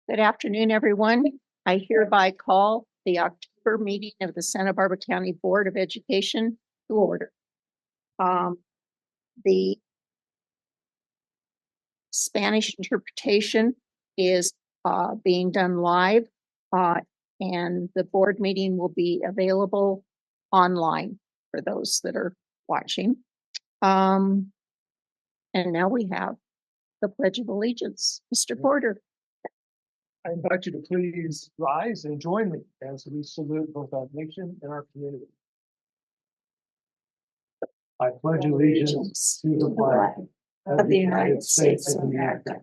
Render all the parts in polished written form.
Good afternoon, everyone. I hereby call the October meeting of the Santa Barbara County Board of Education to order. The Spanish interpretation is being done live, and the board meeting will be available online for those that are watching. And now we have the Pledge of Allegiance. Mr. Porter. I invite you to please rise and join me as we salute both our nation and our community. I pledge allegiance to the flag of the United States of America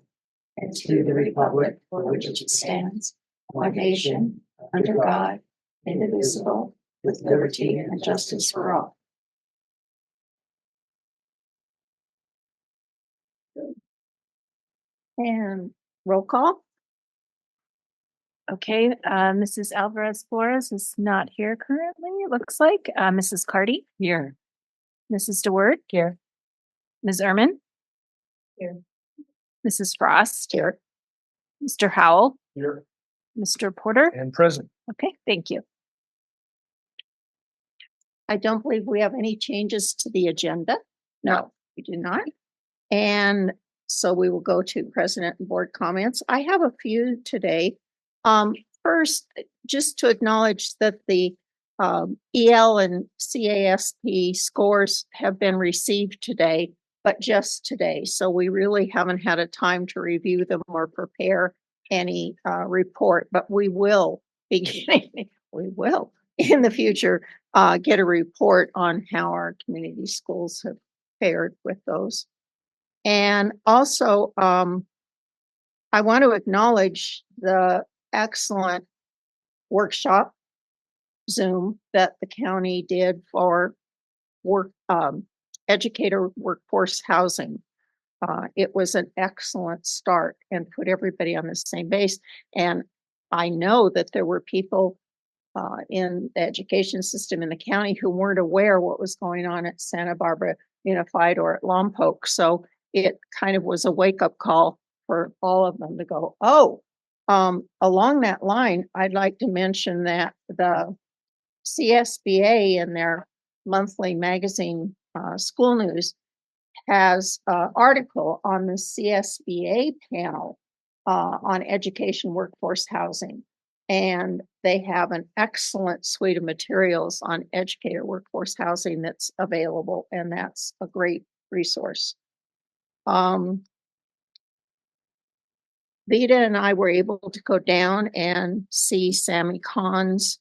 and to the republic for which it stands, one nation, under God, indivisible, with liberty and justice for all. And roll call. Okay, Mrs. Alvarez Flores is not here currently, it looks like. Mrs. Carty? Here. Mrs. DeWord? Here. Ms. Ehrman? Here. Mrs. Frost? Here. Mr. Howell? Here. Mr. Porter? And present. Okay, thank you. I don't believe we have any changes to the agenda. No, we do not. And so we will go to president and board comments. I have a few today. First, just to acknowledge that the EL and CASP scores have been received today, but just today. So we really haven't had a time to review them or prepare any report, but we will we will in the future get a report on how our community schools have fared with those. And also, I want to acknowledge the excellent workshop Zoom that the county did for educator workforce housing. It was an excellent start and put everybody on the same base. And I know that there were people in the education system in the county who weren't aware what was going on at Santa Barbara Unified or at Lompoc. So it kind of was a wake-up call for all of them to go, oh, along that line, I'd like to mention that the CSBA in their monthly magazine, School News, has an article on the CSBA panel on education workforce housing. And they have an excellent suite of materials on educator workforce housing that's available, and that's a great resource. Vita and I were able to go down and see Sammy Khan's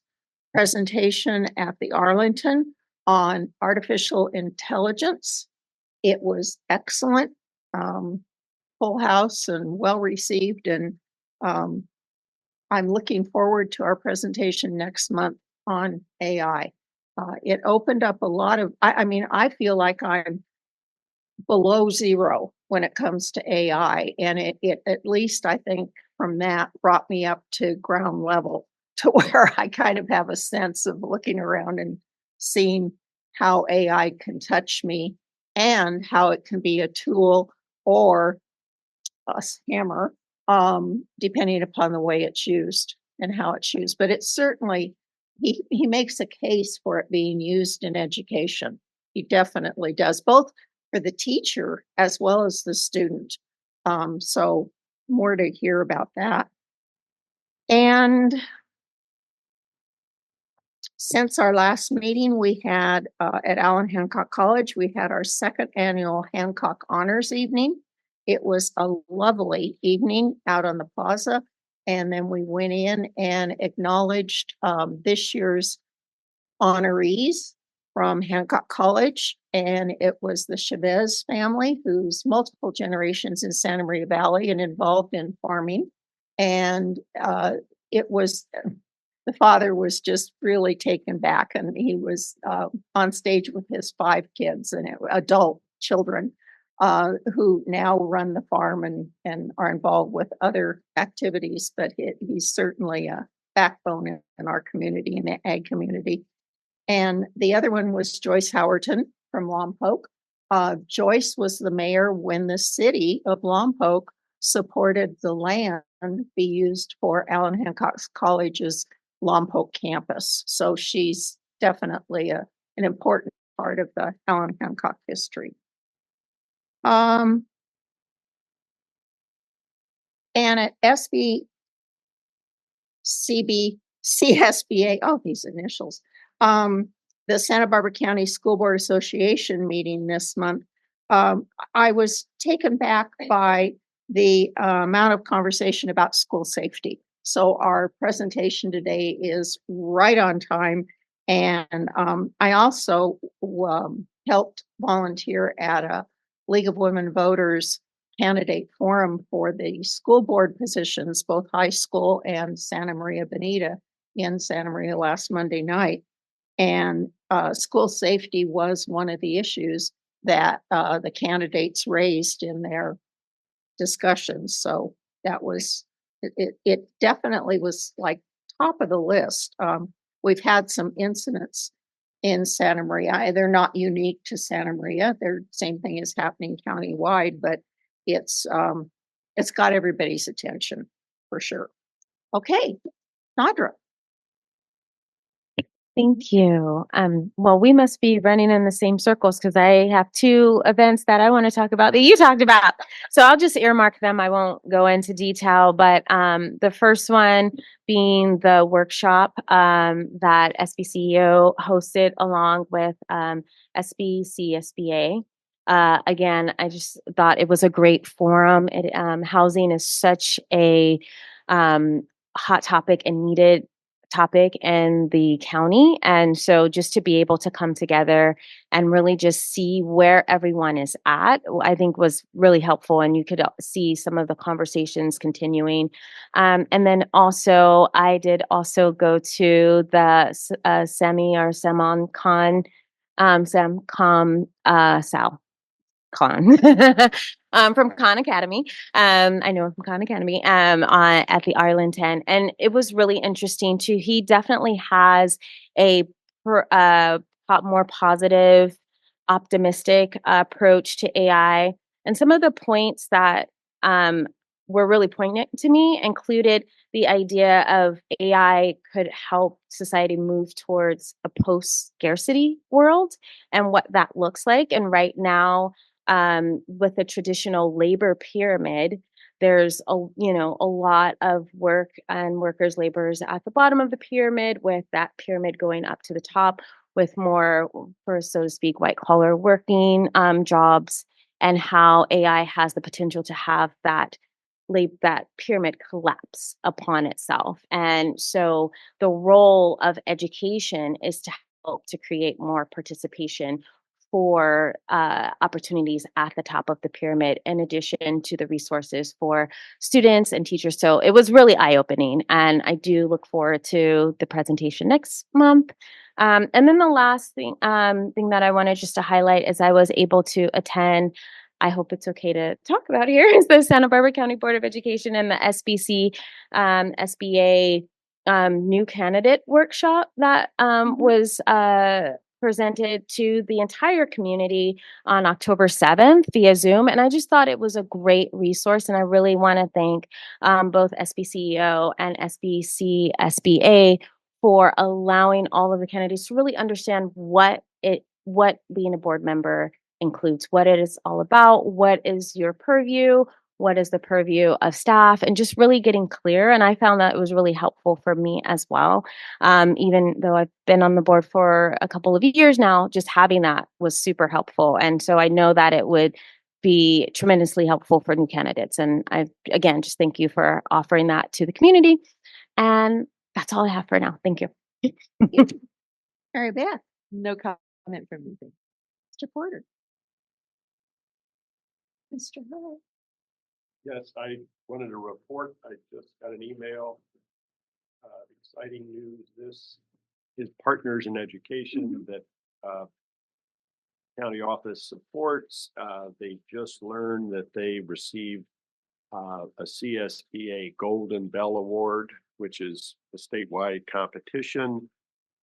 presentation at the Arlington on artificial intelligence. It was excellent, full house and well received. And I'm looking forward to our presentation next month on AI. It opened up a lot of, I feel like I'm below zero when it comes to AI. And it at least, I think, from that brought me up to ground level to where I kind of have a sense of looking around and seeing how AI can touch me and how it can be a tool or a hammer, depending upon the way it's used and how it's used. But it's certainly, he makes a case for it being used in education. He definitely does, both for the teacher as well as the student. So more to hear about that. And since our last meeting, we had at Allen Hancock College, we had our second annual Hancock Honors Evening. It was a lovely evening out on the plaza. And then we went in and acknowledged this year's honorees from Hancock College. And it was the Chavez family, who's multiple generations in Santa Maria Valley and involved in farming. And it was, the father was just really taken back, and he was on stage with his 5 kids and adult children who now run the farm and are involved with other activities. But he's certainly a backbone in our community, in the ag community. And the other one was Joyce Howerton from Lompoc. Joyce was the mayor when the city of Lompoc supported the land be used for Allen Hancock College's Lompoc campus. So she's definitely an important part of the Allen Hancock history. And at CSBA, oh, these initials, the Santa Barbara County School Board Association meeting this month, I was taken back by the amount of conversation about school safety. So our presentation today is right on time. And I also helped volunteer at a League of Women Voters candidate forum for the school board positions, both high school and Santa Maria Bonita in Santa Maria last Monday night. And school safety was one of the issues that the candidates raised in their discussions. So that was, it definitely was like top of the list. We've had some incidents in Santa Maria. They're not unique to Santa Maria. They're same thing is happening countywide, but it's got everybody's attention for sure. Okay, Nadra. Thank you. Well, we must be running in the same circles because I have two events that I want to talk about that you talked about. So I'll just earmark them. I won't go into detail, but the first one being the workshop that SBCEO hosted along with SBCSBA. Again, I just thought it was a great forum. Housing is such a hot topic and needed topic in the county. And so just to be able to come together and really just see where everyone is at, I think was really helpful. And you could see some of the conversations continuing. And then also, I did also go to the Semi or Samon Con, Samcom Sal. Con from Khan Academy. I know him from Khan Academy at the Arlington, and it was really interesting too. He definitely has a more positive, optimistic approach to AI, and some of the points that were really poignant to me included the idea of AI could help society move towards a post-scarcity world and what that looks like. And right now, with a traditional labor pyramid, there's a lot of work and workers, laborers at the bottom of the pyramid, with that pyramid going up to the top with more, for so to speak, white collar working jobs, and how AI has the potential to have that pyramid collapse upon itself. And so the role of education is to help to create more participation for opportunities at the top of the pyramid, in addition to the resources for students and teachers. So it was really eye-opening, and I do look forward to the presentation next month. And then the last thing that I wanted just to highlight is I was able to attend, I hope it's okay to talk about here, is the Santa Barbara County Board of Education and the SBA new candidate workshop that was presented to the entire community on October 7th via Zoom. And I just thought it was a great resource. And I really want to thank both SBCEO and SBA for allowing all of the candidates to really understand what being a board member includes, what it is all about, what is your purview, what is the purview of staff, and just really getting clear. And I found that it was really helpful for me as well. Even though I've been on the board for a couple of years now, just having that was super helpful. And so I know that it would be tremendously helpful for new candidates. And I, again, just thank you for offering that to the community. And that's all I have for now. Thank you. Mary Beth. No comment from me. Mr. Porter. Mr. Hall. Yes, I wanted to report. I just got an email. Exciting news. This is Partners in Education that county office supports. They just learned that they received a CSBA Golden Bell Award, which is a statewide competition.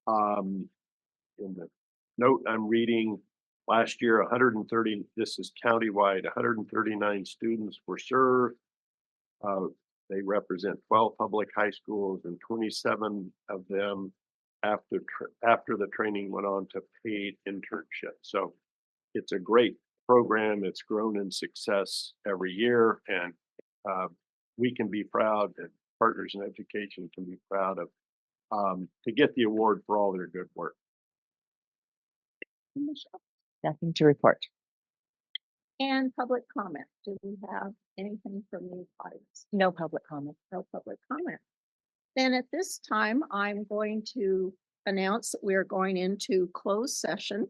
In the note I'm reading, last year, 130, this is countywide, 139 students were served. They represent 12 public high schools, and 27 of them after the training went on to paid internships. So it's a great program. It's grown in success every year, and we can be proud, and Partners in Education can be proud of to get the award for all their good work. Nothing to report. And public comment. Do we have anything from the audience? No public comment. No public comment. Then at this time, I'm going to announce that we are going into closed session.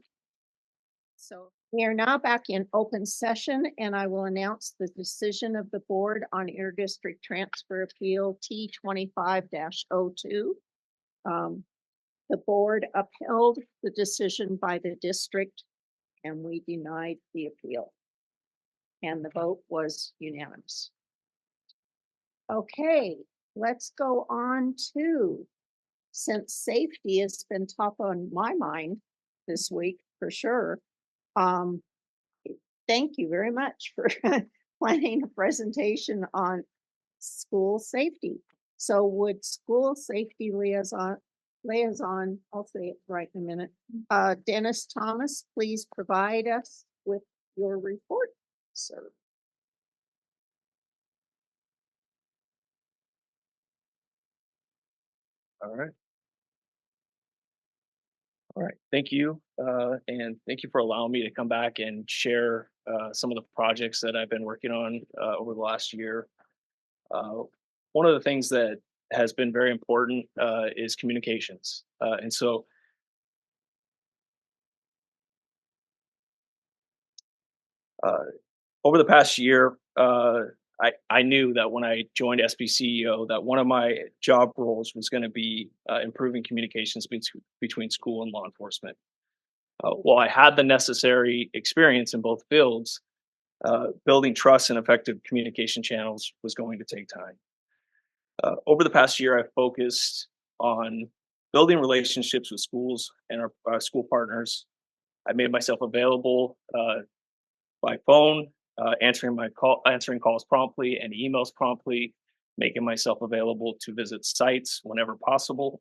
So we are now back in open session, and I will announce the decision of the board on Interdistrict Transfer Appeal T25-02. The board upheld the decision by the district, and we denied the appeal. And the vote was unanimous. Okay, let's go on to, since safety has been top on my mind this week for sure. Thank you very much for planning a presentation on school safety. So would school safety liaison, I'll say it right in a minute. Dennis Thomas, please provide us with your report, sir. All right. All right. Thank you. And thank you for allowing me to come back and share some of the projects that I've been working on over the last year. One of the things that has been very important is communications. And so over the past year, I knew that when I joined SBCEO that one of my job roles was going to be improving communications between school and law enforcement. While I had the necessary experience in both fields, building trust and effective communication channels was going to take time. Over the past year, I've focused on building relationships with schools and our school partners. I made myself available by phone, answering calls promptly and emails promptly, making myself available to visit sites whenever possible.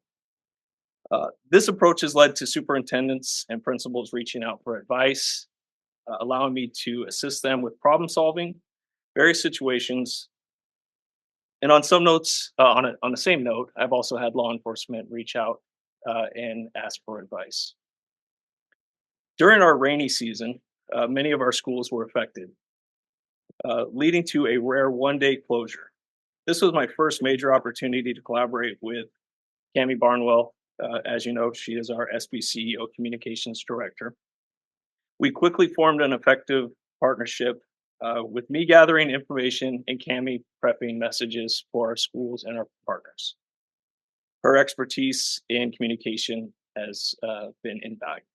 This approach has led to superintendents and principals reaching out for advice, allowing me to assist them with problem solving, various situations. And on some notes, on the same note, I've also had law enforcement reach out and ask for advice. During our rainy season, many of our schools were affected, leading to a rare one-day closure. This was my first major opportunity to collaborate with Cammie Barnwell. As you know, she is our SBCEO Communications Director. We quickly formed an effective partnership with me gathering information and Cammie prepping messages for our schools and our partners. Her expertise in communication has been invaluable.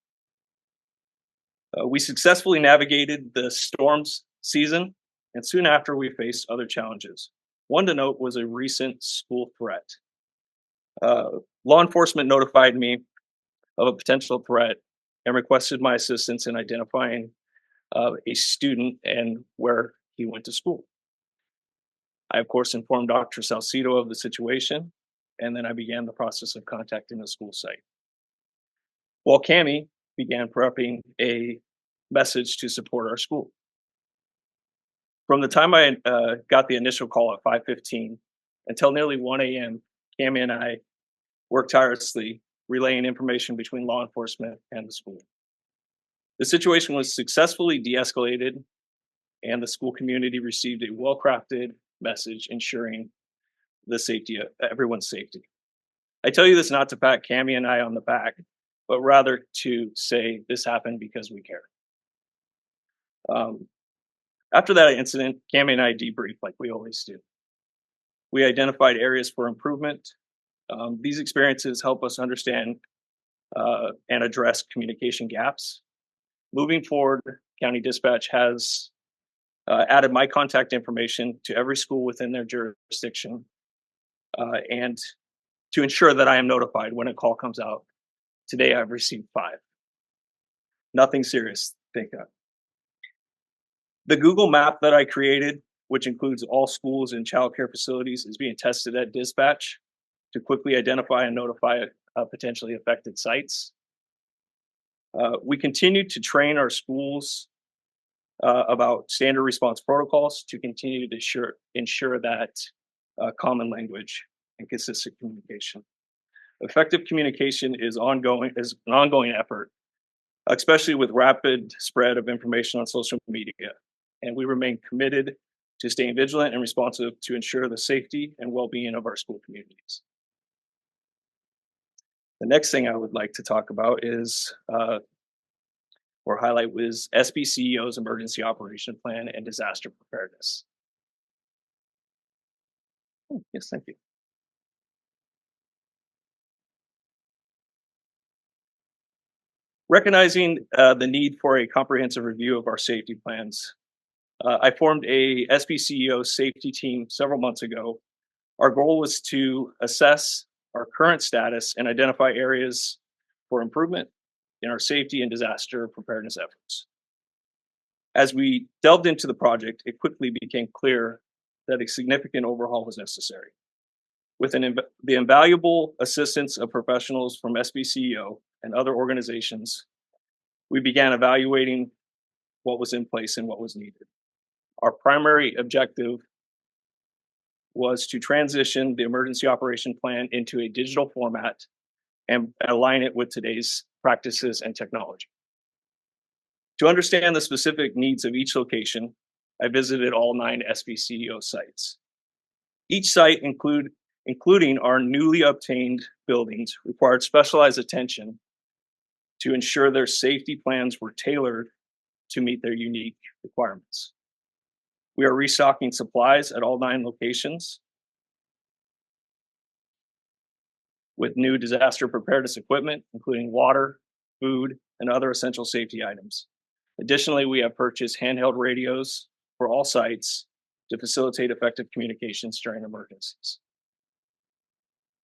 We successfully navigated the storms season, and soon after we faced other challenges. One to note was a recent school threat. Law enforcement notified me of a potential threat and requested my assistance in identifying a student and where he went to school. I, of course, informed Dr. Salcido of the situation, and then I began the process of contacting the school site. While Cammie began prepping a message to support our school. From the time I got the initial call at 5:15 until nearly 1 a.m., Cammie and I worked tirelessly relaying information between law enforcement and the school. The situation was successfully de-escalated, and the school community received a well-crafted message ensuring the safety of everyone's safety. I tell you this not to pat Cammie and I on the back, but rather to say this happened because we care. After that incident, Cammie and I debriefed like we always do. We identified areas for improvement. These experiences help us understand and address communication gaps. Moving forward, County Dispatch has added my contact information to every school within their jurisdiction and to ensure that I am notified when a call comes out. Today, I've received 5. Nothing serious, thank God. The Google map that I created which includes all schools and childcare facilities, is being tested at dispatch to quickly identify and notify potentially affected sites. We continue to train our schools about standard response protocols to continue to ensure that common language and consistent communication. Effective communication is an ongoing effort, especially with rapid spread of information on social media. And we remain committed to staying vigilant and responsive to ensure the safety and well-being of our school communities. The next thing I would like to talk about is or highlight was SBCEO's Emergency Operation Plan and Disaster Preparedness. Oh, yes, thank you. Recognizing the need for a comprehensive review of our safety plans, I formed a SBCEO safety team several months ago. Our goal was to assess our current status and identify areas for improvement in our safety and disaster preparedness efforts. As we delved into the project, it quickly became clear that a significant overhaul was necessary. With the invaluable assistance of professionals from SBCEO and other organizations, we began evaluating what was in place and what was needed. Our primary objective was to transition the emergency operation plan into a digital format and align it with today's practices and technology. To understand the specific needs of each location, I visited all 9 SBCEO sites. Each site, including our newly obtained buildings, required specialized attention to ensure their safety plans were tailored to meet their unique requirements. We are restocking supplies at all 9 locations with new disaster preparedness equipment, including water, food, and other essential safety items. Additionally, we have purchased handheld radios for all sites to facilitate effective communications during emergencies.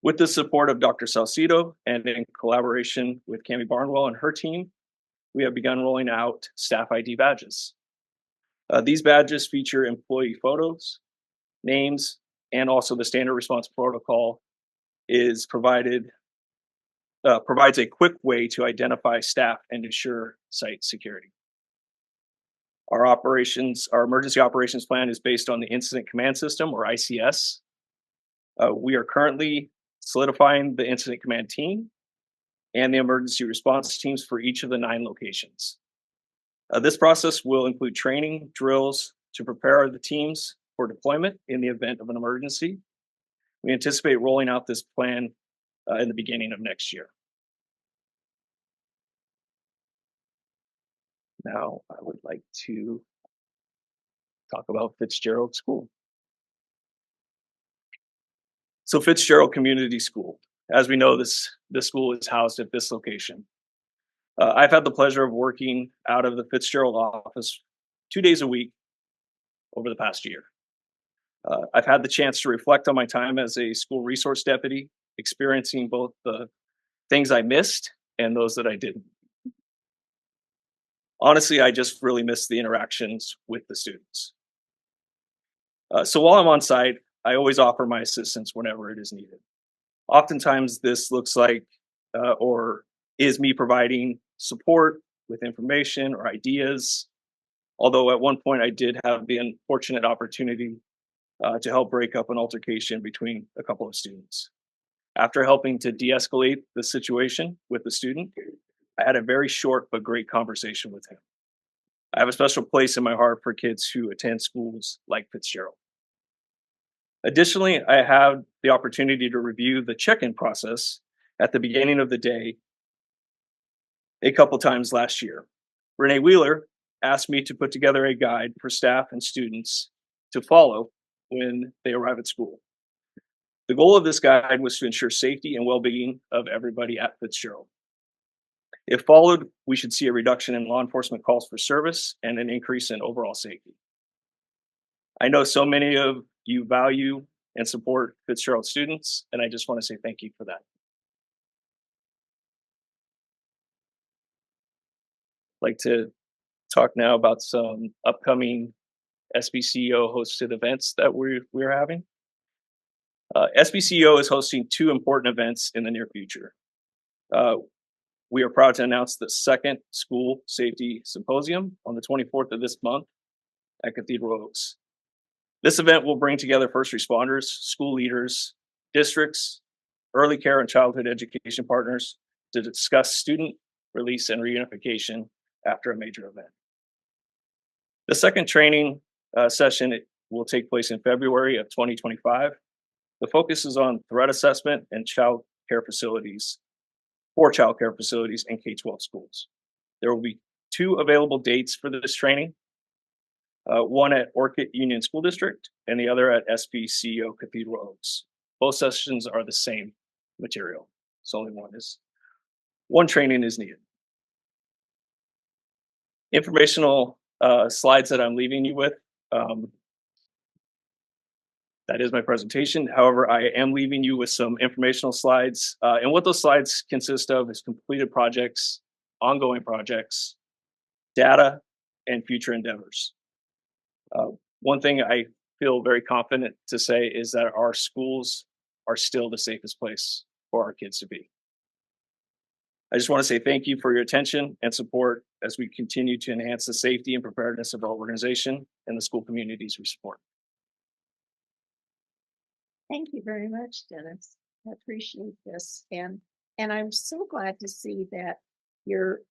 With the support of Dr. Salcido and in collaboration with Cami Barnwell and her team, we have begun rolling out staff ID badges. These badges feature employee photos, names, and also the standard response protocol provides a quick way to identify staff and ensure site security. Our emergency operations plan is based on the Incident Command System, or ICS. We are currently solidifying the Incident Command team and the emergency response teams for each of the 9 locations. This process will include training drills to prepare the teams for deployment in the event of an emergency. We anticipate rolling out this plan in the beginning of next year. Now, I would like to talk about Fitzgerald School. So Fitzgerald Community School. As we know, this school is housed at this location. I've had the pleasure of working out of the Fitzgerald office 2 days a week over the past year. I've had the chance to reflect on my time as a school resource deputy, experiencing both the things I missed and those that I didn't. Honestly, I just really miss the interactions with the students. So while I'm on site, I always offer my assistance whenever it is needed. Oftentimes, this looks like or is me providing support with information or ideas. Although at one point I did have the unfortunate opportunity to help break up an altercation between a couple of students. After helping to de-escalate the situation with the student, I had a very short but great conversation with him. I have a special place in my heart for kids who attend schools like Fitzgerald. Additionally, I had the opportunity to review the check-in process at the beginning of the day a couple times last year. Renee Wheeler asked me to put together a guide for staff and students to follow when they arrive at school. The goal of this guide was to ensure safety and well-being of everybody at Fitzgerald. If followed, we should see a reduction in law enforcement calls for service and an increase in overall safety. I know so many of you value and support Fitzgerald students, and I just want to say thank you for that. I'd like to talk now about some upcoming SBCEO hosted events that we're having. SBCEO is hosting two important events in the near future. We are proud to announce the second school safety symposium on the 24th of this month at Cathedral Oaks. This event will bring together first responders, school leaders, districts, early care and childhood education partners to discuss student release and reunification after a major event. The second training session will take place in February of 2025. The focus is on threat assessment and child care facilities for child care facilities in K-12 schools. There will be two available dates for this training, one at Orchid Union School District and the other at SBCEO Cathedral Oaks. Both sessions are the same material. It's only one training is needed. Informational slides that I'm leaving you with. That is my presentation. However, I am leaving you with some informational slides. And what those slides consist of is completed projects, ongoing projects, data, and future endeavors. One thing I feel very confident to say is that our schools are still the safest place for our kids to be. I just want to say thank you for your attention and support as we continue to enhance the safety and preparedness of our organization and the school communities we support. Thank you very much, Dennis. I appreciate this. And I'm so glad to see that you're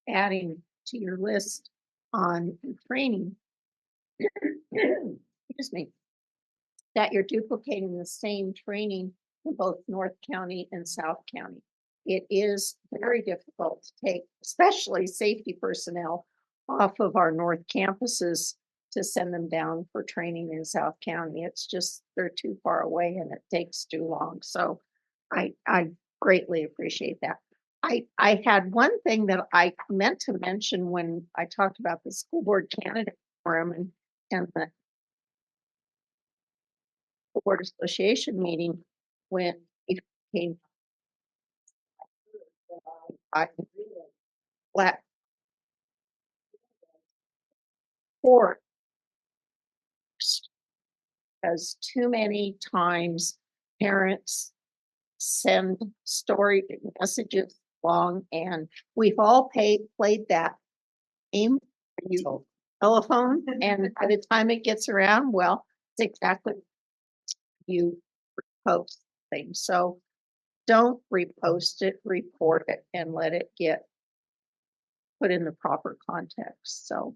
adding to your list on training. Excuse me. That you're duplicating the same training in both North County and South County. It is very difficult to take, especially safety personnel, off of our North campuses to send them down for training in South County. It's just, they're too far away and it takes too long. So I greatly appreciate that. I had one thing that I meant to mention when I talked about the school board candidate forum and the board association meeting when it came. I flat for as too many times parents send story messages along, and we've all played that game. You telephone, and by the time it gets around, well, it's exactly you post things. So don't repost it, report it, and let it get put in the proper context. So.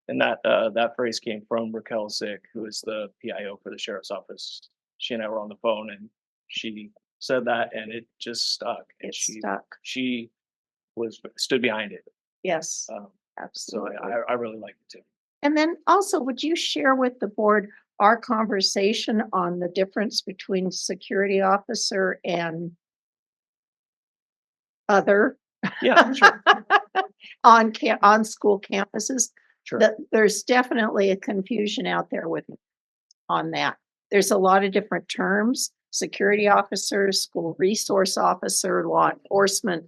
And that phrase came from Raquel Zick, who is the PIO for the sheriff's office. She and I were on the phone, and she said that, and it just stuck. And she stood behind it. Yes, So absolutely. I really like it too. And then also, would you share with the board our conversation on the difference between security officer and other? Yeah, sure. on school campuses? Sure. There's definitely a confusion out there on that. There's a lot of different terms: security officer, school resource officer, law enforcement,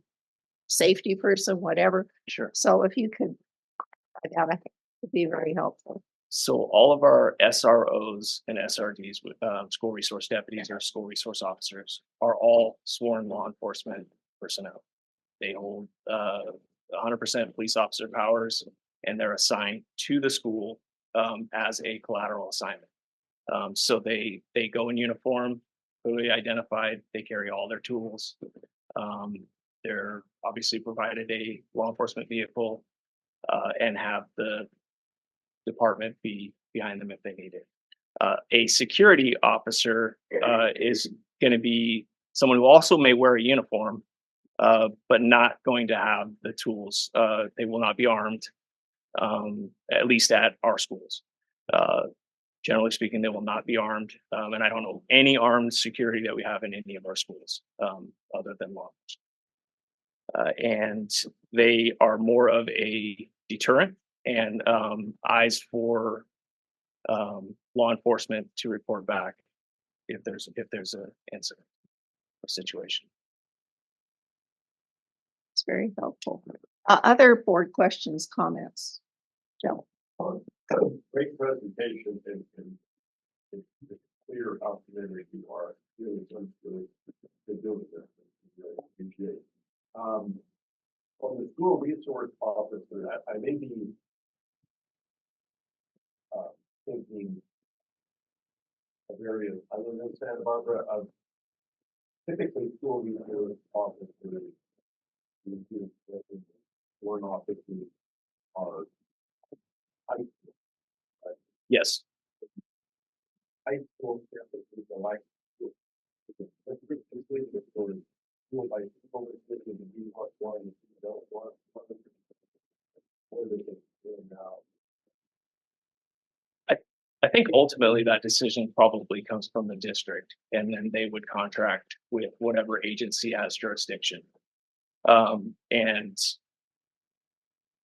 safety person, whatever. Sure. So if you could, I think it would be very helpful. So all of our SROs and SRDs, school resource deputies or school resource officers, are all sworn law enforcement personnel. They hold 100% police officer powers, and they're assigned to the school as a collateral assignment. So they go in uniform, clearly identified. They carry all their tools. They're obviously provided a law enforcement vehicle and have the department be behind them if they need it. A security officer is going to be someone who also may wear a uniform, but not going to have the tools. They will not be armed, at least at our schools. Generally speaking, they will not be armed. And I don't know any armed security that we have in any of our schools other than law enforcement. And they are more of a deterrent and eyes for law enforcement to report back if there's an incident or situation. It's very helpful. Other board questions, comments? Joe? Great presentation and it's clear how committed you are. Really to doing this. Really appreciate it. On the school resource officer, I may be thinking of areas other than Santa Barbara. Typically, school resource officers, one offices are Yes. high school campuses are like school by school decision to do what one and don't want what they can do now. I think ultimately that decision probably comes from the district, and then they would contract with whatever agency has jurisdiction. And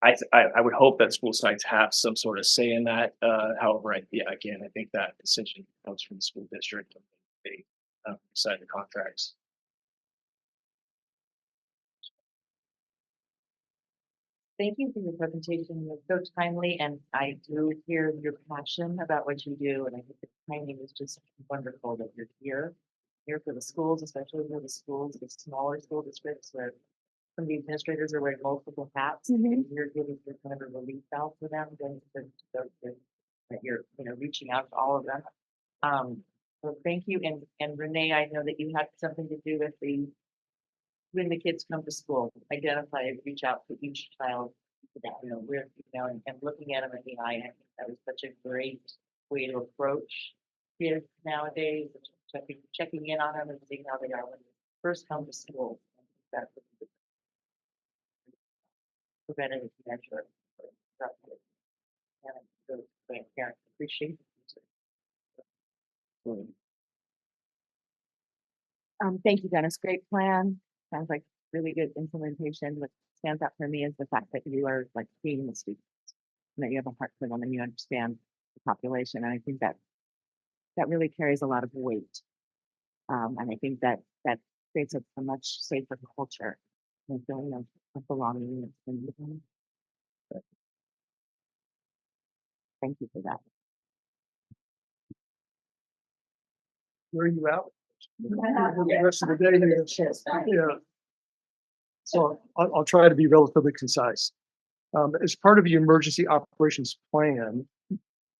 I would hope that school sites have some sort of say in that. However, again, I think that decision comes from the school district. They decide the contracts. Thank you for your presentation. It was so timely, and I do hear your passion about what you do. And I think the timing is just wonderful that you're here for the schools, especially for the schools, the smaller school districts where some of the administrators are wearing multiple hats. And you're giving your kind of a relief valve for them, that you're reaching out to all of them. So thank you, and Renee, I know that you had something to do with when the kids come to school, identify, reach out to each child, and looking at them in the eye. I think that was such a great way to approach kids nowadays, checking in on them and seeing how they are when they first come to school. That's a preventative measure. And so parents appreciate it. Thank you, Dennis. Great plan. Sounds like really good implementation. What stands out for me is the fact that you are like seeing the students and that you have a heart for them and you understand the population. And I think that really carries a lot of weight. And I think that creates a much safer culture and feeling of belonging. Thank you for that. Where are you out? The rest of the day here. Yeah. So I'll try to be relatively concise. As part of the emergency operations plan,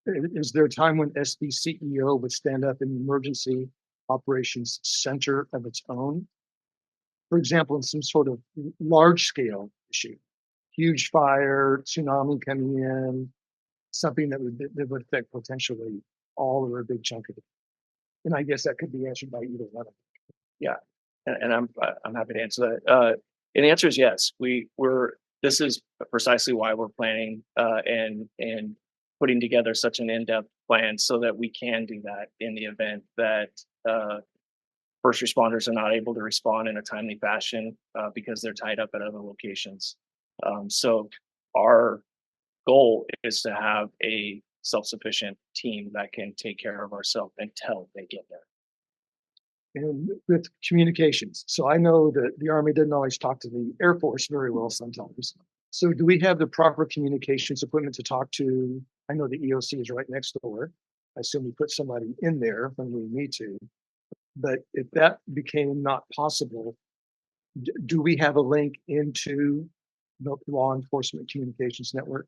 is there a time when SB CEO would stand up an emergency operations center of its own? For example, in some sort of large scale issue, huge fire, tsunami coming in, something that would affect potentially all or a big chunk of it. And I guess that could be answered by either one of them. Yeah, and I'm happy to answer that. And the answer is yes. This is precisely why we're planning and putting together such an in-depth plan so that we can do that in the event that first responders are not able to respond in a timely fashion because they're tied up at other locations. So our goal is to have a self-sufficient team that can take care of ourselves until they get there. And with communications. So I know that the Army didn't always talk to the Air Force very well sometimes. So do we have the proper communications equipment to talk to? I know the EOC is right next door. I assume we put somebody in there when we need to. But if that became not possible, do we have a link into the law enforcement communications network?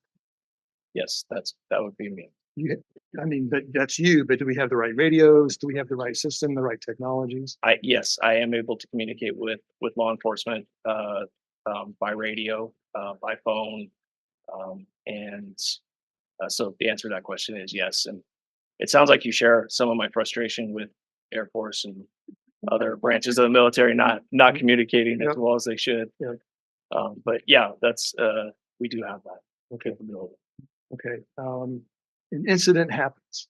Yes, that would be me. I mean, that's you, but do we have the right radios? Do we have the right system, the right technologies? Yes, I am able to communicate with law enforcement by radio, by phone, and so the answer to that question is yes. And it sounds like you share some of my frustration with Air Force and other branches of the military not communicating as well as they should. Yeah. But yeah, that's we do have that capability. Okay. An incident happens.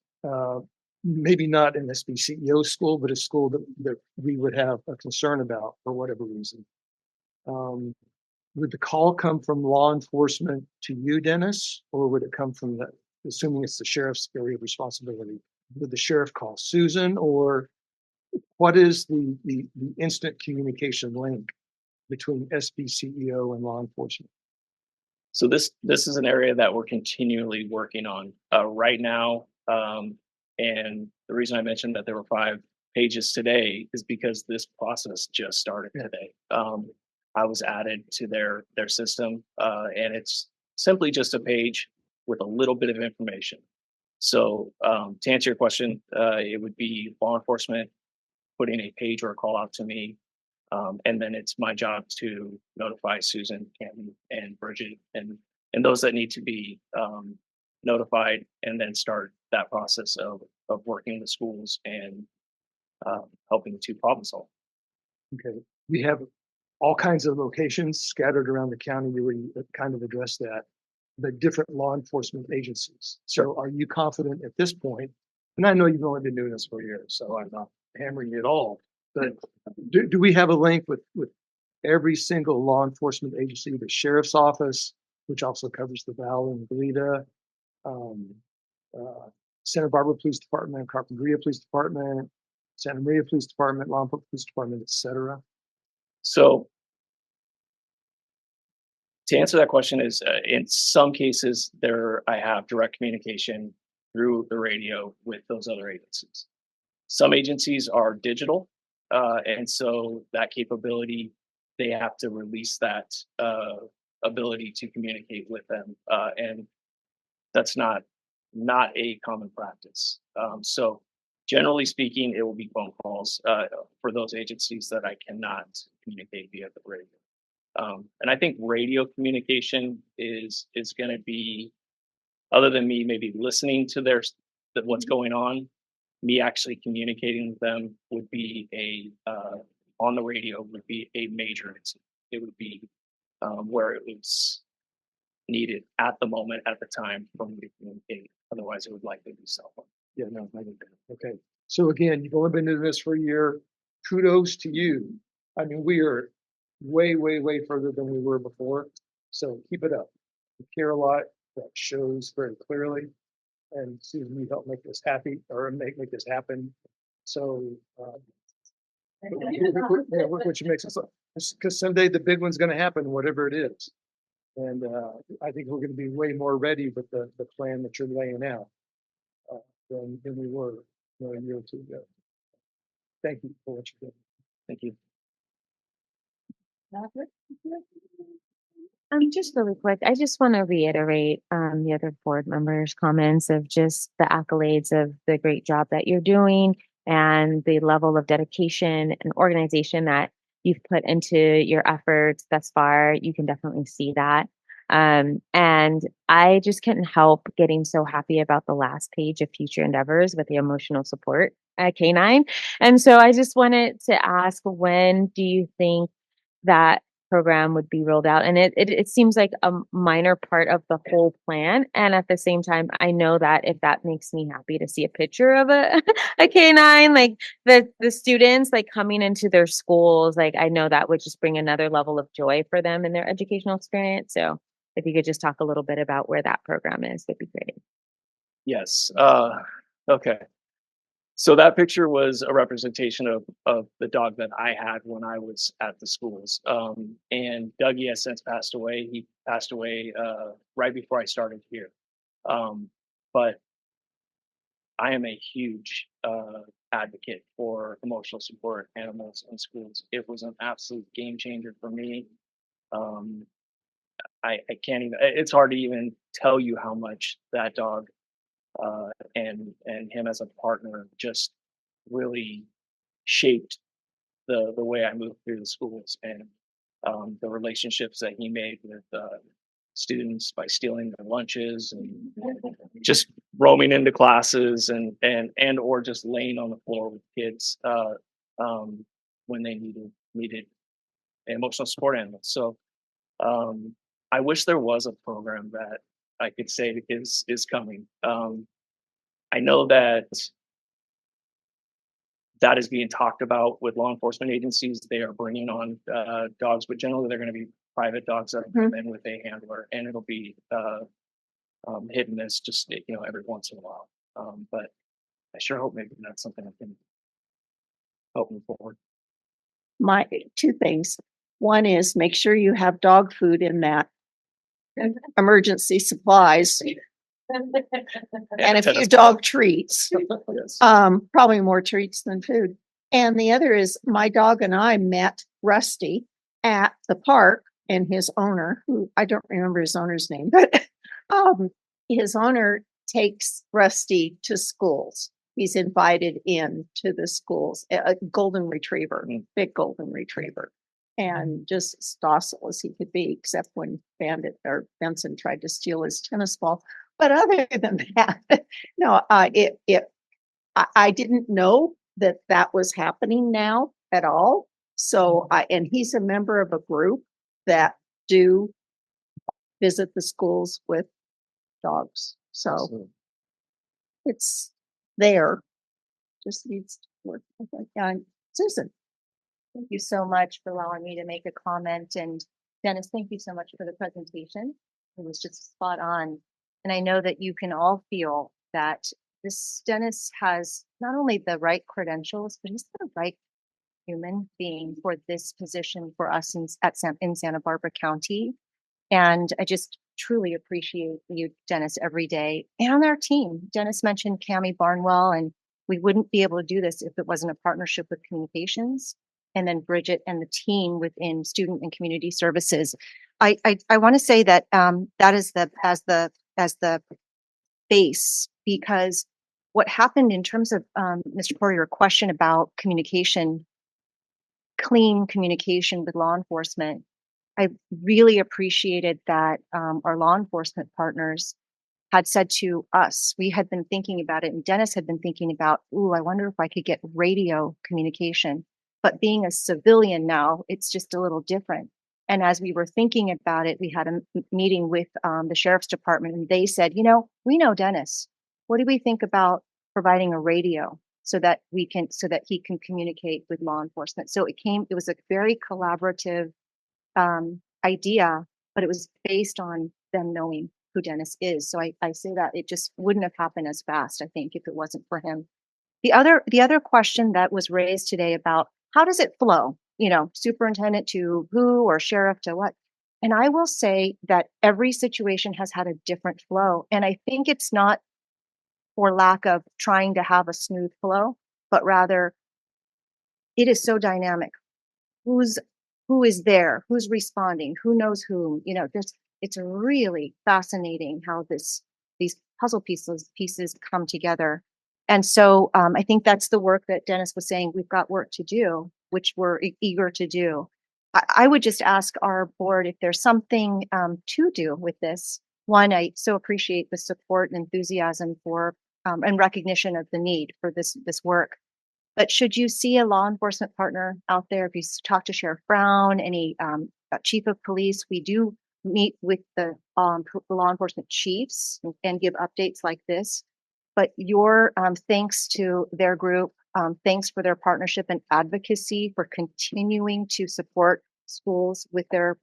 Maybe not in SB CEO school, but a school that we would have a concern about for whatever reason. Would the call come from law enforcement to you, Dennis, or would it come from assuming it's the sheriff's area of responsibility? Would the sheriff call Susan, or what is the instant communication link between SB CEO and law enforcement? So this is an area that we're continually working on right now. And the reason I mentioned that there were 5 pages today is because this process just started today. I was added to their system, and it's simply just a page with a little bit of information. So to answer your question, it would be law enforcement putting a page or a call out to me. And then it's my job to notify Susan, Canton, and Bridget, and those that need to be notified, and then start that process of working with schools and helping to problem solve. Okay, we have all kinds of locations scattered around the county. You already kind of addressed that, the different law enforcement agencies. So are you confident at this point? And I know you've only been doing this for years, so I'm not hammering you at all. But do we have a link with every single law enforcement agency, the sheriff's office, which also covers the Valley and Goleta, Santa Barbara Police Department, Carpinteria Police Department, Santa Maria Police Department, Lompoc Police Department, etc.? So to answer that question is in some cases I have direct communication through the radio with those other agencies. Some agencies are digital, and so that capability, they have to release that ability to communicate with them, and that's not a common practice. So generally speaking, it will be phone calls for those agencies that I cannot communicate via the radio. And I think radio communication is going to be, other than me maybe listening to what's going on, me actually communicating with them would be on the radio would be a major incident. It would be where it was needed at the moment, at the time for me to communicate. Otherwise, it would likely be cell phone. Yeah, no, I get that. Okay. So again, you've only been doing this for a year. Kudos to you. I mean, we are way, way, way further than we were before. So keep it up. You care a lot. That shows very clearly. And Susan, you helped make this happy or make this happen. So which makes us, because someday the big one's going to happen, whatever it is. And I think we're going to be way more ready with the plan that you're laying out than we were a year or two ago. Thank you for what you did. Thank you. Just really quick, I just want to reiterate the other board members' comments of just the accolades of the great job that you're doing and the level of dedication and organization that you've put into your efforts thus far. You can definitely see that. And I just couldn't help getting so happy about the last page of future endeavors with the emotional support at K9. And so I just wanted to ask, when do you think that program would be rolled out? And it seems like a minor part of the whole plan. And at the same time, I know that if that makes me happy to see a picture of a canine, like the students like coming into their schools, like I know that would just bring another level of joy for them in their educational experience. So if you could just talk a little bit about where that program is, would be great. Yes. Okay. So that picture was a representation of the dog that I had when I was at the schools. And Dougie has since passed away. He passed away right before I started here. But I am a huge advocate for emotional support animals in schools. It was an absolute game changer for me. I can't even, it's hard to even tell you how much that dog and him as a partner just really shaped the way I moved through the schools, and the relationships that he made with students by stealing their lunches and just roaming into classes and or just laying on the floor with kids when they needed emotional support animals. So I wish there was a program that I could say is coming. I know that is being talked about with law enforcement agencies. They are bringing on dogs, but generally they're going to be private dogs that come in with a handler, and it'll be hit and miss, just every once in a while. But I sure hope maybe that's something that can help me forward. My two things. One is make sure you have dog food in that emergency supplies and a few tennis dog treats. Yes. Probably more treats than food. And the other is my dog and I met Rusty at the park, and his owner, who I don't remember his owner's name, but his owner takes Rusty to schools. He's invited in to the schools, a golden retriever, big golden retriever, and just as docile as he could be, except when Bandit or Benson tried to steal his tennis ball. But other than that, no, I didn't know that that was happening now at all. So and he's a member of a group that do visit the schools with dogs. So it's there. Just needs to work. Susan. Thank you so much for allowing me to make a comment. And Dennis, thank you so much for the presentation. It was just spot on. And I know that you can all feel that this Dennis has not only the right credentials, but he's the right human being for this position for us in Santa Barbara County. And I just truly appreciate you, Dennis, every day and our team. Dennis mentioned Cammie Barnwell, and we wouldn't be able to do this if it wasn't a partnership with communications. And then Bridget and the team within student and community services. I want to say that that is as the base, because what happened in terms of Mr. Porter, your question about communication, clean communication with law enforcement, I really appreciated that our law enforcement partners had said to us, we had been thinking about it, and Dennis had been thinking about, ooh, I wonder if I could get radio communication. But being a civilian now, it's just a little different. And as we were thinking about it, we had a meeting with the sheriff's department, and they said, you know, we know Dennis. What do we think about providing a radio so that he can communicate with law enforcement? So it was a very collaborative idea, but it was based on them knowing who Dennis is. So I say that it just wouldn't have happened as fast, I think, if it wasn't for him. The other question that was raised today about how does it flow, superintendent to who or sheriff to what? And I will say that every situation has had a different flow. And I think it's not for lack of trying to have a smooth flow, but rather it is so dynamic. Who is there? Who's responding? Who knows whom? It's really fascinating how these puzzle pieces come together. And so I think that's the work that Dennis was saying. We've got work to do, which we're eager to do. I would just ask our board if there's something to do with this. One, I so appreciate the support and enthusiasm for and recognition of the need for this work. But should you see a law enforcement partner out there, if you talk to Sheriff Brown, any chief of police, we do meet with the law enforcement chiefs and give updates like this. But your thanks to their group, thanks for their partnership and advocacy for continuing to support schools with their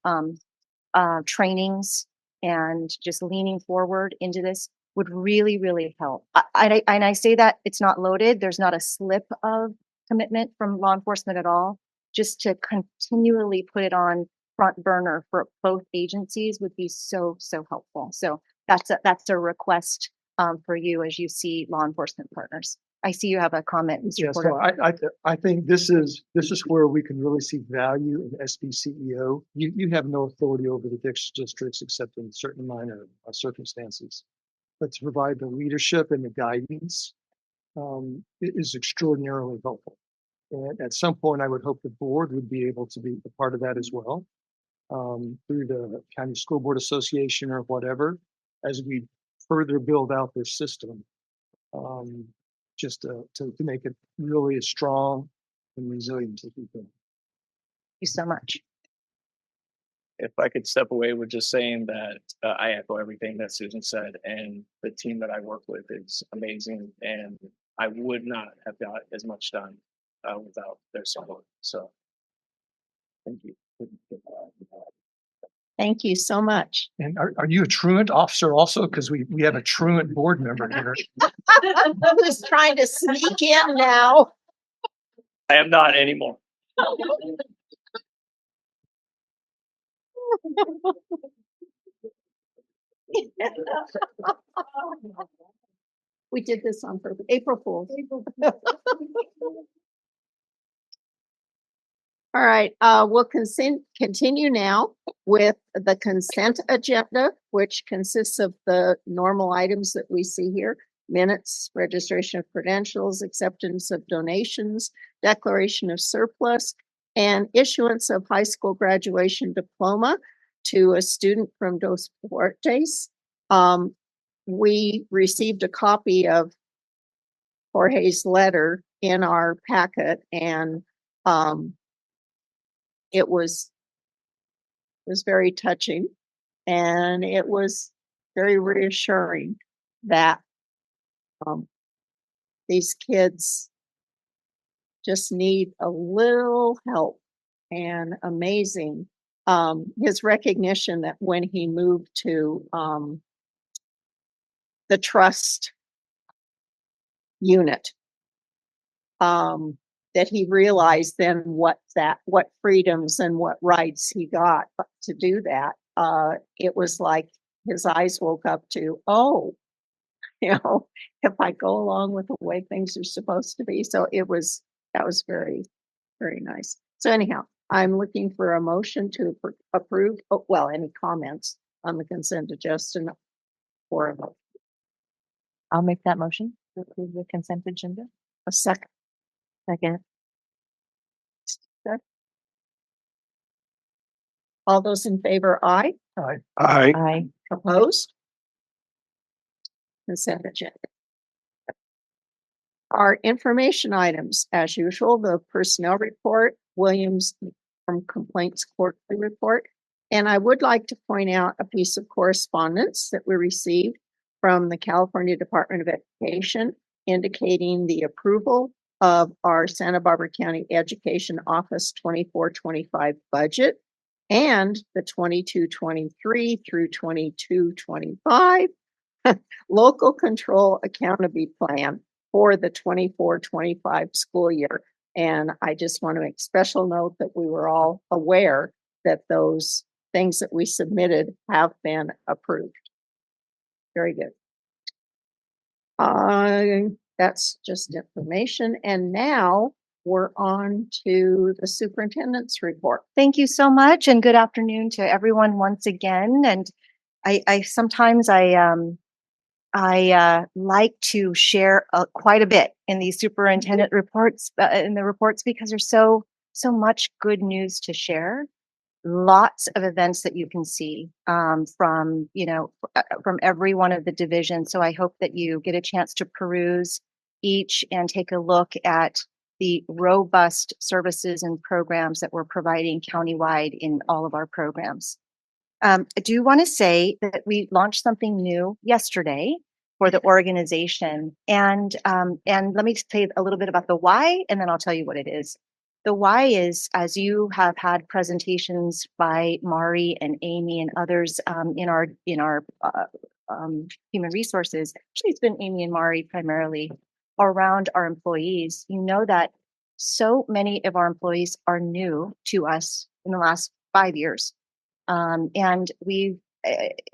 trainings and just leaning forward into this would really, really help. And I say that it's not loaded. There's not a slip of commitment from law enforcement at all. Just to continually put it on front burner for both agencies would be so, so helpful. So that's a request for you as you see law enforcement partners. I see you have a comment, Mr. Yeah, Porter. so I think this is where we can really see value in SBCEO. You have no authority over the districts except in certain minor circumstances. But to provide the leadership and the guidance is extraordinarily helpful. And at some point, I would hope the board would be able to be a part of that as well, through the County School Board Association or whatever, as we further build out this system, just to make it really as strong and resilient as we can. Thank you so much. If I could step away with just saying that I echo everything that Susan said, and the team that I work with is amazing, and I would not have got as much done without their support. So thank you. Thank you so much. And are you a truant officer also? Because we have a truant board member here. Who's trying to sneak in now? I am not anymore. We did this on purpose. April Fool's. All right, we'll continue now with the consent agenda, which consists of the normal items that we see here: minutes, registration of credentials, acceptance of donations, declaration of surplus, and issuance of high school graduation diploma to a student from Dos Fuertes. We received a copy of Jorge's letter in our packet, and it was very touching, and it was very reassuring that these kids just need a little help. And amazing his recognition that when he moved to the trust unit, that he realized then what freedoms and what rights he got to do that. It was like his eyes woke up to, oh, if I go along with the way things are supposed to be. So that was very, very nice. So anyhow, I'm looking for a motion to approve. Oh, well, any comments on the consent agenda or a vote? I'll make that motion to approve the consent agenda. A second. Second. All those in favor, aye. Aye. Aye. Opposed? Consent agenda. Our information items, as usual, the personnel report, Williams from Complaints Quarterly Report. And I would like to point out a piece of correspondence that we received from the California Department of Education indicating the approval of our Santa Barbara County Education Office 24-25 budget and the 22-23 through 22-25 local control accountability plan for the 24-25 school year. And I just want to make special note that we were all aware that those things that we submitted have been approved. Very good. That's just information. And now we're on to the superintendent's report. Thank you so much, and good afternoon to everyone once again. And I sometimes like to share quite a bit in these superintendent reports, in the reports, because there's so much good news to share. Lots of events that you can see from every one of the divisions. So I hope that you get a chance to peruse each and take a look at the robust services and programs that we're providing countywide in all of our programs. I do want to say that we launched something new yesterday for the organization, and let me say a little bit about the why, and then I'll tell you what it is. The why is, as you have had presentations by Mari and Amy and others in our human resources. Actually, it's been Amy and Mari primarily around our employees. You know that so many of our employees are new to us in the last 5 years. And we've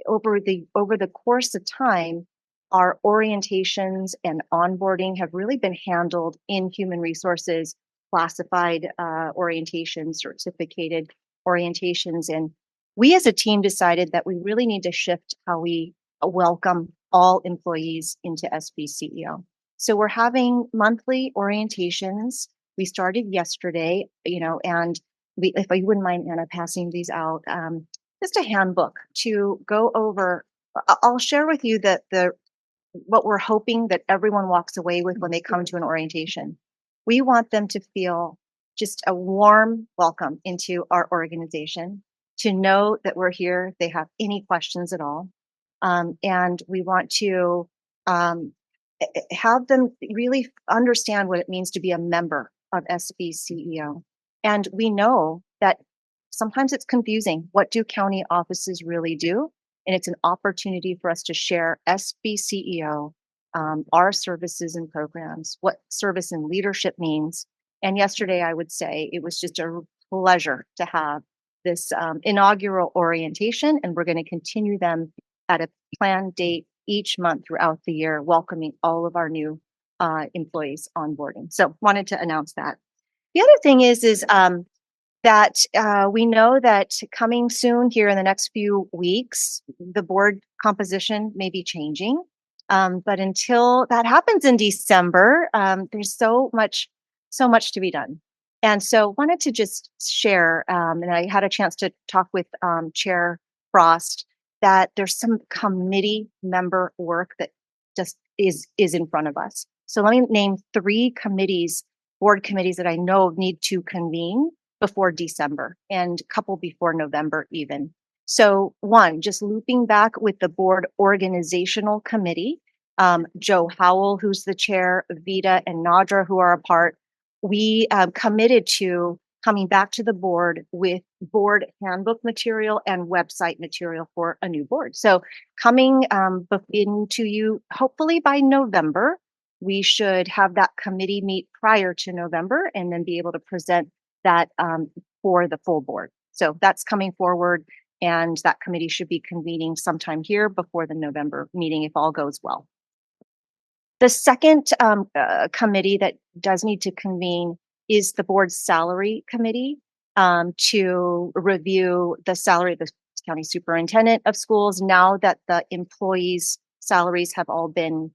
over the course of time, our orientations and onboarding have really been handled in human resources, classified orientations, certificated orientations. And we as a team decided that we really need to shift how we welcome all employees into SBCEO. So we're having monthly orientations. We started yesterday, and if you wouldn't mind, Anna, passing these out, just a handbook to go over. I'll share with you what we're hoping that everyone walks away with when they come to an orientation. We want them to feel just a warm welcome into our organization, to know that we're here if they have any questions at all. And we want to have them really understand what it means to be a member of SBCEO. And we know that sometimes it's confusing. What do county offices really do? And it's an opportunity for us to share SBCEO, our services and programs, what service and leadership means. And yesterday, I would say it was just a pleasure to have this inaugural orientation, and we're going to continue them at planned date each month throughout the year, welcoming all of our new employees onboarding. So wanted to announce that. The other thing is that we know that coming soon here in the next few weeks, the board composition may be changing. But until that happens in December, there's so much to be done. And so wanted to just share, and I had a chance to talk with Chair Frost, that there's some committee member work that just is in front of us. So let me name 3 committees, board committees that I know need to convene before December and a couple before November even. So 1, just looping back with the board organizational committee, Joe Howell, who's the chair, Vita and Nadra, who are a part, we committed to coming back to the board with board handbook material and website material for a new board. So coming into you, hopefully by November, we should have that committee meet prior to November and then be able to present that for the full board. So that's coming forward, and that committee should be convening sometime here before the November meeting if all goes well. The second committee that does need to convene is the board's salary committee to review the salary of the county superintendent of schools now that the employees' salaries have all been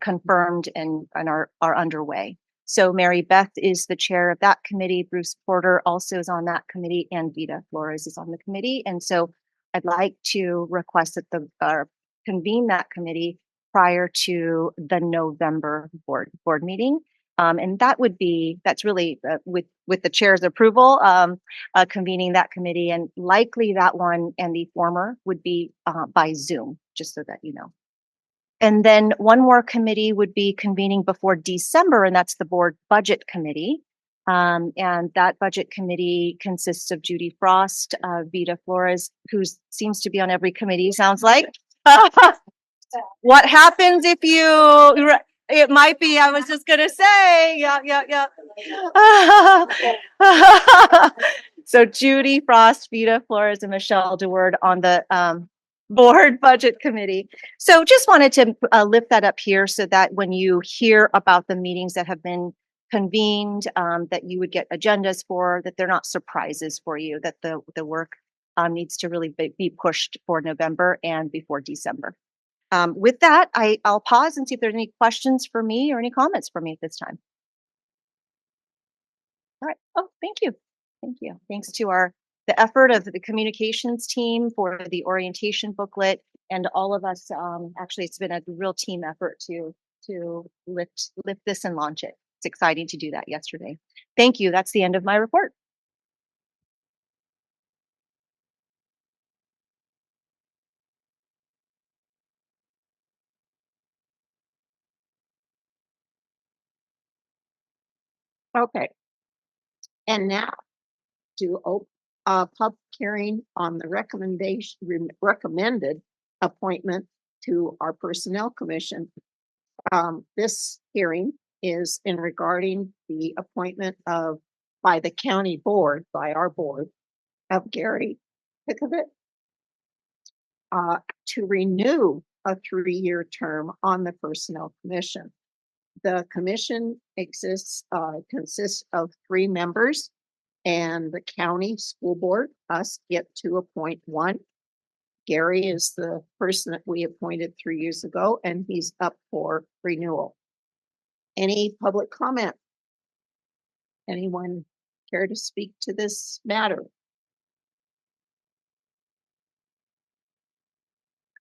confirmed and are underway. So Mary Beth is the chair of that committee. Bruce Porter also is on that committee, and Vita Flores is on the committee. And so I'd like to request that the convene that committee prior to the November board meeting. And that's really with the chair's approval, convening that committee, and likely that one and the former would be by Zoom, just so that you know. And then one more committee would be convening before December, and that's the board budget committee. And that budget committee consists of Judy Frost, Vita Flores, who seems to be on every committee, sounds like. What happens if you, it might be, I was just gonna say, yeah. So Judy Frost, Vita Flores, and Michelle DeWord on the board budget committee. So just wanted to lift that up here so that when you hear about the meetings that have been convened, that you would get agendas for, that they're not surprises for you, that the work needs to really be pushed for November and before December. With that, I'll pause and see if there's any questions for me or any comments for me at this time. All right. Oh, thank you. Thank you. Thanks to the effort of the communications team for the orientation booklet, and all of us. Actually, it's been a real team effort to lift this and launch it. It's exciting to do that yesterday. Thank you. That's the end of my report. Okay. And now to open a public hearing on the recommended appointment to our Personnel Commission. This hearing is in regarding the appointment by the county board, by our board, of Gary Pickavet to renew a 3-year term on the Personnel Commission. The commission consists of 3 members, and the county school board, us, get to appoint 1. Gary is the person that we appointed 3 years ago, and he's up for renewal. Any public comment? Anyone care to speak to this matter?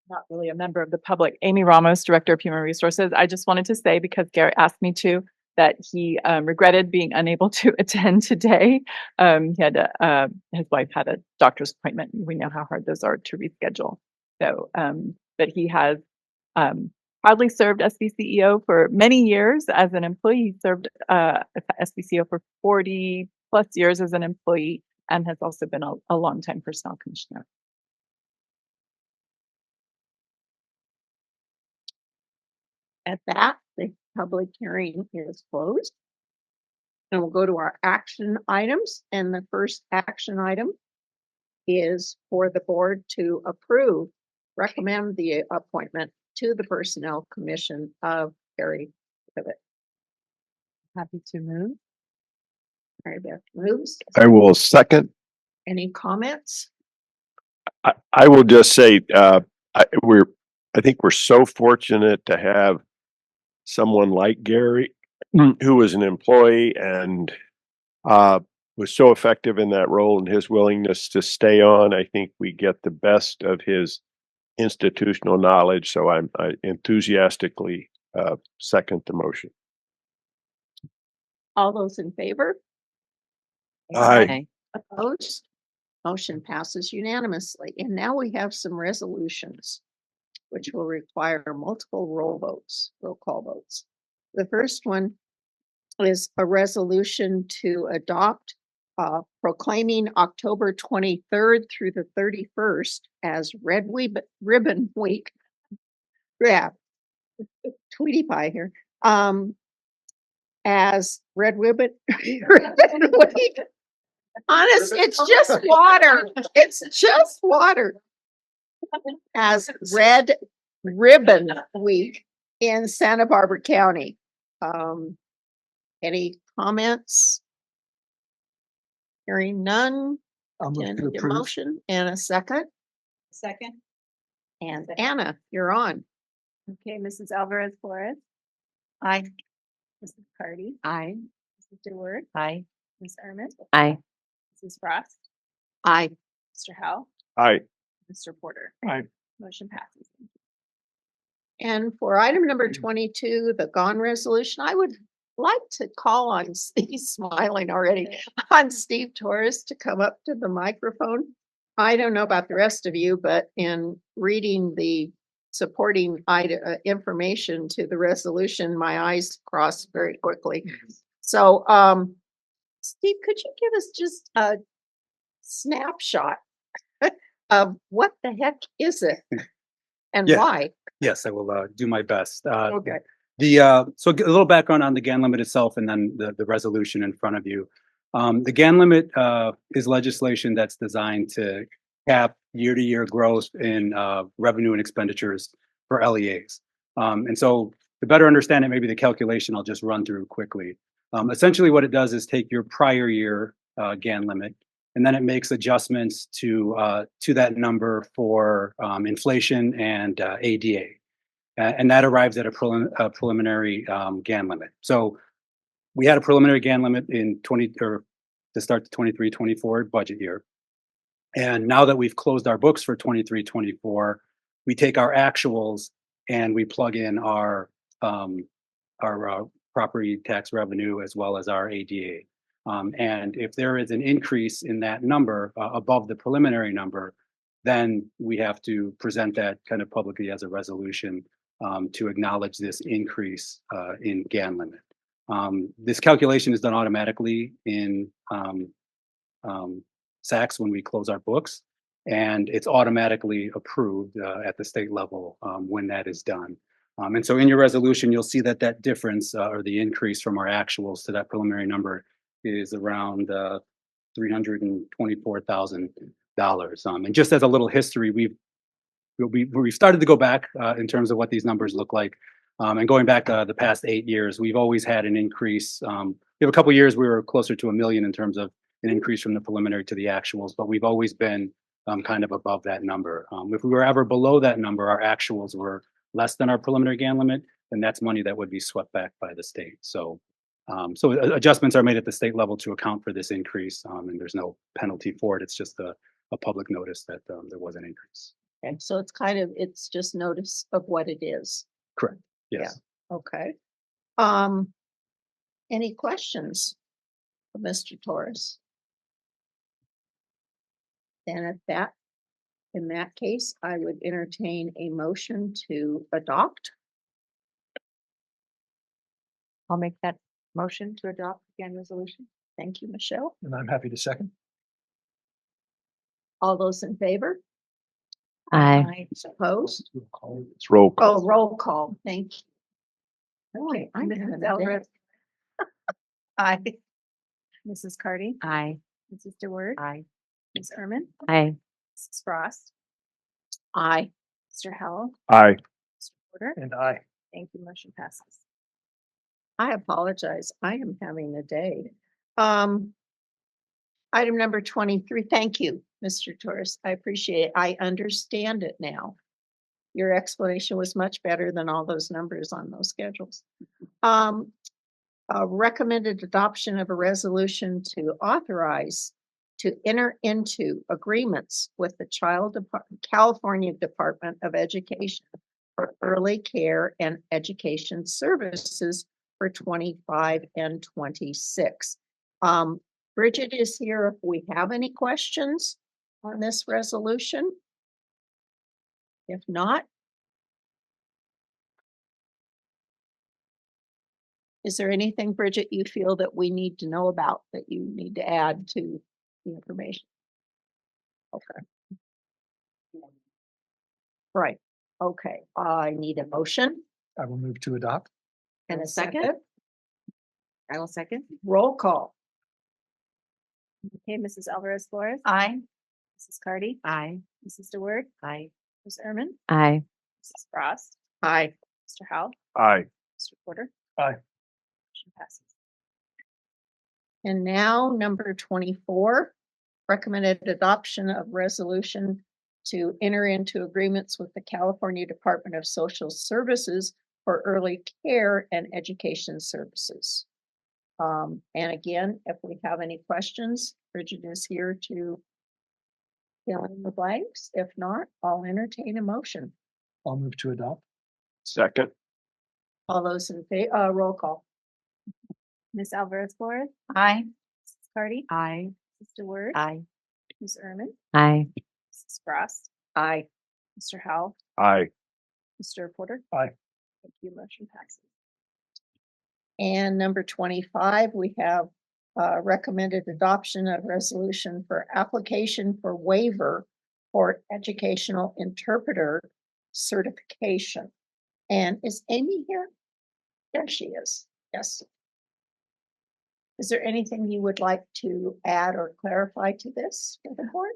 Not really a member of the public. Amy Ramos, Director of Human Resources. I just wanted to say, because Garrett asked me to, that he regretted being unable to attend today. He had his wife had a doctor's appointment. We know how hard those are to reschedule. So, but he has proudly served SBCEO for many years as an employee. He served SBCEO for 40 plus years as an employee, and has also been a longtime personnel commissioner. At that, the public hearing is closed. And we'll go to our action items. And the first action item is for the board to approve recommend the appointment to the Personnel Commission of Gary Pivot. Happy to move. Mary Beth moves. I will second. Any comments? I will just say, I think we're so fortunate to have someone like Gary, who was an employee and was so effective in that role, and his willingness to stay on. I think we get the best of his institutional knowledge. So I enthusiastically second the motion. All those in favor? Aye. Opposed? Motion passes unanimously. And now we have some resolutions, which will require multiple roll call votes. The first one is a resolution to adopt proclaiming October 23rd through the 31st as Red Ribbon Week. Yeah, Tweety Pie here. As Red Ribbon Week. Honest, it's just water. It's just water. As Red Ribbon Week in Santa Barbara County. Any comments? Hearing none. I'll move And to a approve. motion and a second. Second. And Anna, you're on. Okay, Mrs. Alvarez Flores, Aye. Mrs. Cardy, Aye. Mrs. DeWord, Aye. Ms. Erman, Aye. Mrs. Frost, Aye. Mr. Howell, Aye. Mr. Porter. Aye. Motion passes. And for item number 22, the gone resolution, I would like to call on, he's smiling already, on Steve Torres to come up to the microphone. I don't know about the rest of you, but in reading the supporting information to the resolution, my eyes crossed very quickly. So, Steve, could you give us just a snapshot of what the heck is it and Yeah. why? Yes, I will do my best. Okay. So a little background on the GAN limit itself and then the resolution in front of you. The GAN limit is legislation that's designed to cap year-to-year growth in revenue and expenditures for LEAs. And so to better understand it, maybe the calculation I'll just run through quickly. Essentially what it does is take your prior year GAN limit, and then it makes adjustments to that number for inflation and ADA. And that arrives at a preliminary GAN limit. So we had a preliminary GAN limit to start the 23-24 budget year. And now that we've closed our books for 23-24, we take our actuals and we plug in our property tax revenue as well as our ADA. And if there is an increase in that number above the preliminary number, then we have to present that kind of publicly as a resolution to acknowledge this increase in GAN limit. This calculation is done automatically in SACS when we close our books, and it's automatically approved at the state level when that is done. And so in your resolution, you'll see that that difference or the increase from our actuals to that preliminary number is around $324,000. And just as a little history, we've started to go back in terms of what these numbers look like. And going back the past 8 years, we've always had an increase. We have a couple of years we were closer to $1 million in terms of an increase from the preliminary to the actuals, but we've always been kind of above that number. If we were ever below that number, our actuals were less than our preliminary GAN limit, then that's money that would be swept back by the state. So adjustments are made at the state level to account for this increase, and there's no penalty for it. It's just a public notice that there was an increase. Okay, so it's just notice of what it is. Correct. Yes. Okay. Any questions for Mr. Torres? Then in that case, I would entertain a motion to adopt. I'll make that motion to adopt the GAN resolution. Thank you, Michelle. And I'm happy to second. All those in favor? Aye. Opposed? It's roll call. Oh, roll call. Thank you. Okay, I'm Mrs. gonna Alvarez, Aye. Mrs. Cardy, Aye. Mrs. DeWord, Aye. Ms. Erman, Aye. Mrs. Frost, Aye. Mr. Howell, Aye. Mr. Porter. And I. Thank you. Motion passes. I apologize. I am having a day. Item number 23. Thank you, Mr. Torres. I appreciate it. I understand it now. Your explanation was much better than all those numbers on those schedules. Recommended adoption of a resolution to authorize to enter into agreements with the California Department of Education for early care and education services for 25 and 26. Bridget is here if we have any questions on this resolution. If not, is there anything, Bridget, you feel that we need to know about that you need to add to the information? Okay. Right. Okay. I need a motion I will move to adopt. and a second. I will second. Roll call. Okay, Mrs. Alvarez Flores, Aye. Mrs. Cardy, Aye. Mrs. DeWord, Aye. Ms. Ehrman, Aye. Mrs. Frost, Aye. Mr. Howell, Aye. Mr. Porter. Aye. Motion passes. And now number 24, recommended adoption of resolution to enter into agreements with the California Department of Social Services for early care and education services. And again, if we have any questions, Bridget is here to fill in the blanks. If not, I'll entertain a motion. I'll move to adopt. Second. All those in favor, roll call. Ms. Alvarez Flores, Aye. Mrs. Cardy, Aye. Mrs. DeWord, Aye. Ms. Ehrman, Aye. Mrs. Frost, Aye. Mr. Howell, Aye. Mr. Porter. Aye. Thank you. Motion passes. And number 25, we have recommended adoption of resolution for application for waiver for educational interpreter certification. And is Amy here? There she is. Yes. Is there anything you would like to add or clarify to this for the board?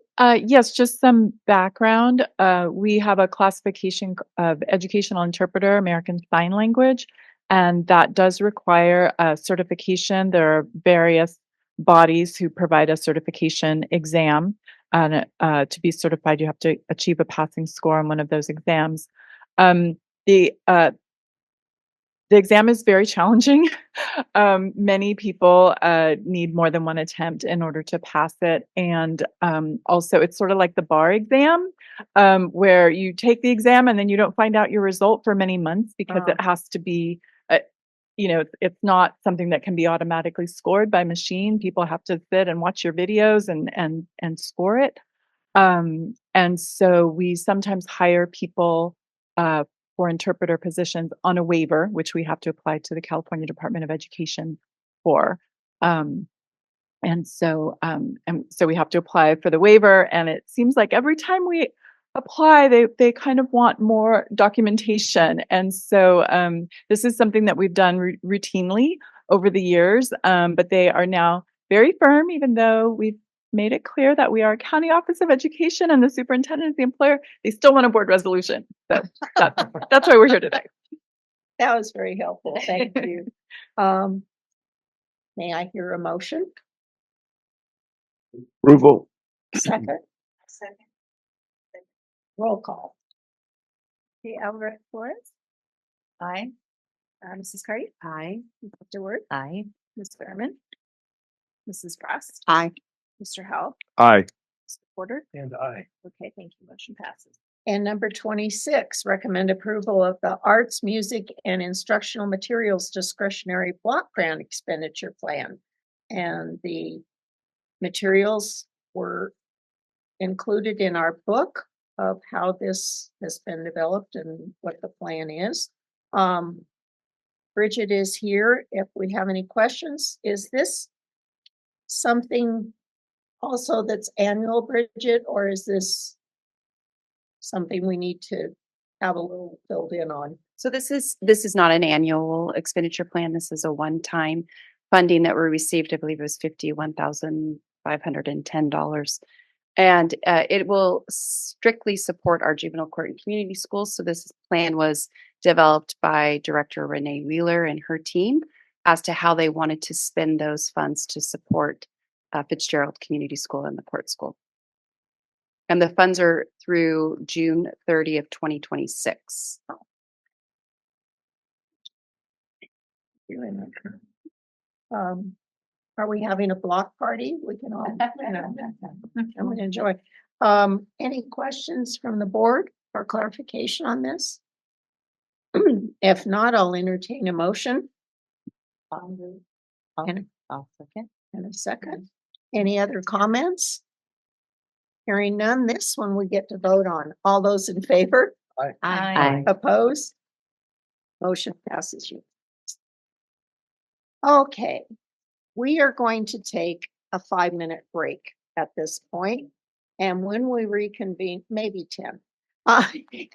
Yes, just some background. We have a classification of educational interpreter, American Sign Language, and that does require a certification. There are various bodies who provide a certification exam. And to be certified, you have to achieve a passing score on one of those exams. The exam is very challenging. Many people need more than one attempt in order to pass it. And also, it's sort of like the bar exam, where you take the exam and then you don't find out your result for many months because it has to be, it's not something that can be automatically scored by machine. People have to sit and watch your videos and score it. And so we sometimes hire people for interpreter positions on a waiver, which we have to apply to the California Department of Education for. And so we have to apply for the waiver, and it seems like every time we apply, they kind of want more documentation. And so this is something that we've done routinely over the years, but they are now very firm, even though we've made it clear that we are a county office of education and the superintendent is the employer. They still want a board resolution. So that's why we're here today. That was very helpful. Thank you. May I hear a motion? Approval. Second, Second. roll call. Okay, Alvarez Flores, Aye. Mrs. Cardy, Aye. Mrs. DeWord, Aye. Ms. Ehrman, Mrs. Frost, Aye. Mr. Howell, Aye. Mr. Porter. And I. Okay, thank you. Motion passes. And number 26, recommend approval of the Arts, Music, and Instructional Materials Discretionary Block Grant Expenditure Plan. And the materials were included in our book of how this has been developed and what the plan is. Bridget is here if we have any questions. Is this something also that's annual, Bridget, or is this something we need to have a little filled in on? So this is not an annual expenditure plan. This is a one-time funding that we received. I believe it was $51,510. And it will strictly support our juvenile court and community schools. So this plan was developed by Director Renee Wheeler and her team as to how they wanted to spend those funds to support Fitzgerald Community School and the court school. And the funds are through June 30th, 2026. Are we having a block party? We can all, come and enjoy. Any questions from the board or clarification on this? If not, I'll entertain a motion. And I'll second. in a second. Any other comments? Hearing none, this one we get to vote on. All those in favor? Aye. Opposed? Motion passes you. Okay, we are going to take a 5-minute break at this point, and when we reconvene, maybe 10.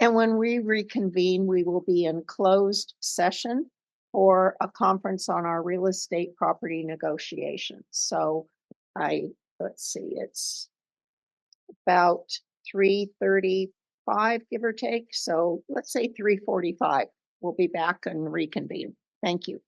And when we reconvene, we will be in closed session for a conference on our real estate property negotiations. So let's see, it's about 3:35, give or take. So let's say 3:45. We'll be back and reconvene. Thank you.